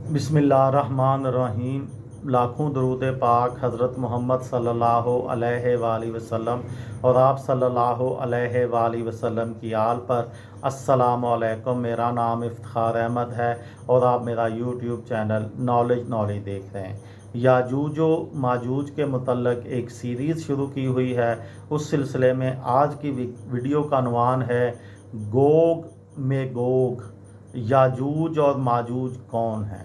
बिस्मिल्लाहिर्रहमानिर्रहीम। लाखों दरूद पाक हज़रत मोहम्मद सल्लल्लाहु अलैहि वसल्लम और आप सल्लल्लाहु अलैहि वसल्लम की आल पर। अस्सलामु अलैकुम। मेरा नाम इफ्तिखार अहमद है और आप मेरा यूट्यूब चैनल नॉलेज देख रहे हैं। याजूज व माजूज के मुतल्लक एक सीरीज़ शुरू की हुई है। उस सिलसिले में आज की वीडियो का अनवान है गोग मेगोग, याजूज और माजूज कौन हैं।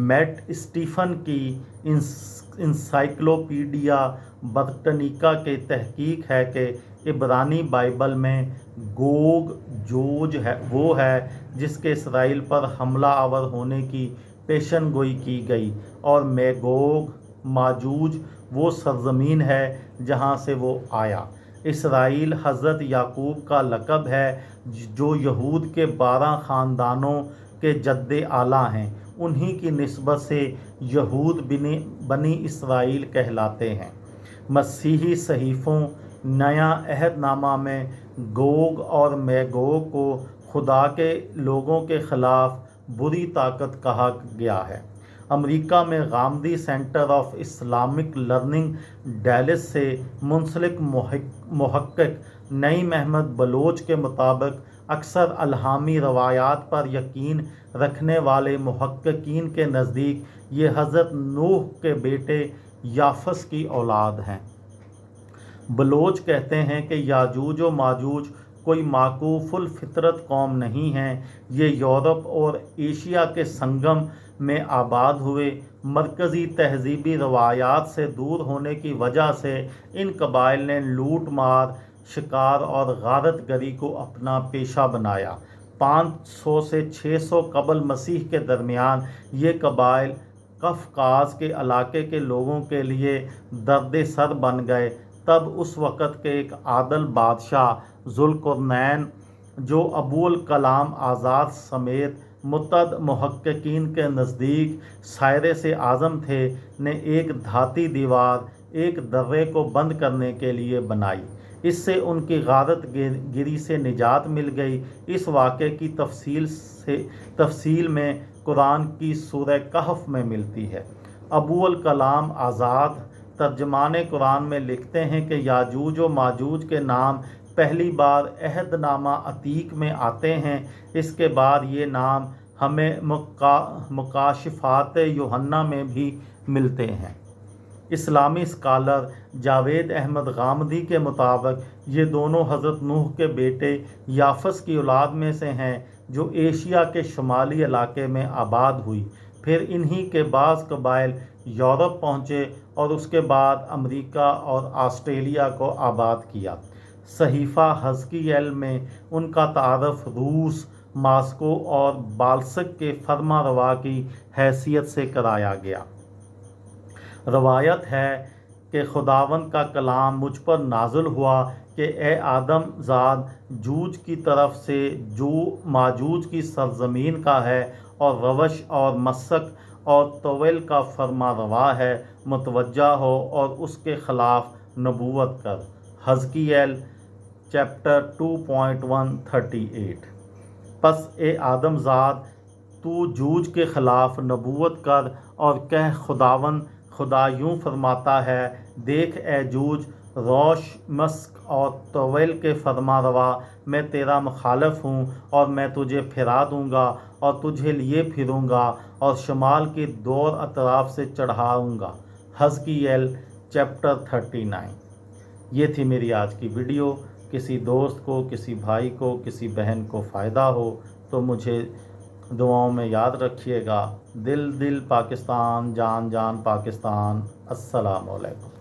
मैट स्टीफन की इंसाइक्लोपीडिया ब्रिटानिका की तहकीक है कि इब्रानी बाइबल में गोग जोज है वो है जिसके इसराइल पर हमला आवर होने की पेशन गोई की गई, और मैगोग माजूज वो सरजमीन है जहाँ से वो आया। इसराइल हज़रत याकूब का लक़ब है जो यहूद के 12 ख़ानदानों के जद्दे आला हैं। उन्हीं की निस्बत से यहूद बनी इसराइल कहलाते हैं। मसीही सहीफ़ों नया अहदनामा में गोग और मैगोग को खुदा के लोगों के ख़िलाफ़ बुरी ताकत कहा गया है। अमेरिका में Ghamidi centre of Islamic learning Dallas से मुंसलिक मुहक्किक नईम अहमद बलोच के मुताबिक अक्सर अल्हामी रवायात पर यकीन रखने वाले मुहक्किकीन के नज़दीक ये हज़रत नूह के बेटे याफस की औलाद हैं। बलोच कहते हैं कि याजूज व माजूज कोई माकूफुल फितरत कौम नहीं है। ये यूरोप और एशिया के संगम में आबाद हुए। मरकज़ी तहजीबी रवायात से दूर होने की वजह से इन कबाइल ने लूट मार, शिकार और गारत गरी को अपना पेशा बनाया। 500 से 600 कबल मसीह के दरमियान ये कबाइल कफकाज के इलाके के लोगों के लिए दर्द सर बन गए। तब उस वक़्त के एक आदल बादशाह ज़ुल्क़रनैन, जो अबुल कलाम आज़ाद समेत मुतअद्दिद मुहक्किकीन के नज़दीक सायरे से आज़म थे, ने एक धाती दीवार एक दर्रे को बंद करने के लिए बनाई। इससे उनकी गारत गिरी से निजात मिल गई। इस वाक़े की तफसील में कुरान की सूरह कहफ में मिलती है। अबुल कलाम आज़ाद तर्जमाने कुरान में लिखते हैं कि याजूज व माजूज के नाम पहली बार अहदनामा अतीक में आते हैं। इसके बाद ये नाम हमें मुकाशिफ़ात यूहन्ना में भी मिलते हैं। इस्लामी स्कॉलर जावेद अहमद गामदी के मुताबिक ये दोनों हज़रत नूह के बेटे याफस की औलाद में से हैं, जो एशिया के शुमाली इलाके में आबाद हुई। फिर इन्हीं के बाज़ कबाइल यूरोप पहुँचे और उसके बाद अमेरिका और ऑस्ट्रेलिया को आबाद किया। सहीफ़ा हज़कियेल में उनका तारफ़ रूस, मास्को और बाल्सक के फरमा रवा की हैसियत से कराया गया। रवायत है कि खुदावंद का कलाम मुझ पर नाज़िल हुआ कि ए आदम ज़ाद, जूज की तरफ से जो माजूज की सरज़मीन का है और रवश और मसक और तोवेल का फरमा रवा है, मुतवज्जा हो और उसके ख़िलाफ़ नबूवत कर। हज़कियेल चैप्टर 2.138। पस ए आदम ज़ाद, तू जूज के ख़िलाफ़ नबूवत कर और कह खुदा यूँ फरमाता है, देख ए जूज, रोश, मस्क और तोवेल के फरमा रवा मैं तेरा मुखालफ हूँ, और मैं तुझे फिरा दूँगा और तुझे लिए फिरूँगा और शुमाल की दौर अतराफ़ से चढ़ाऊँगा। हज़कियेल चैप्टर 39। ये थी मेरी आज की वीडियो। किसी दोस्त को, किसी भाई को, किसी बहन को फ़ायदा हो तो मुझे दुआओं में याद रखिएगा। दिल दिल पाकिस्तान, जान जान पाकिस्तान। अस्सलामु अलैकुम।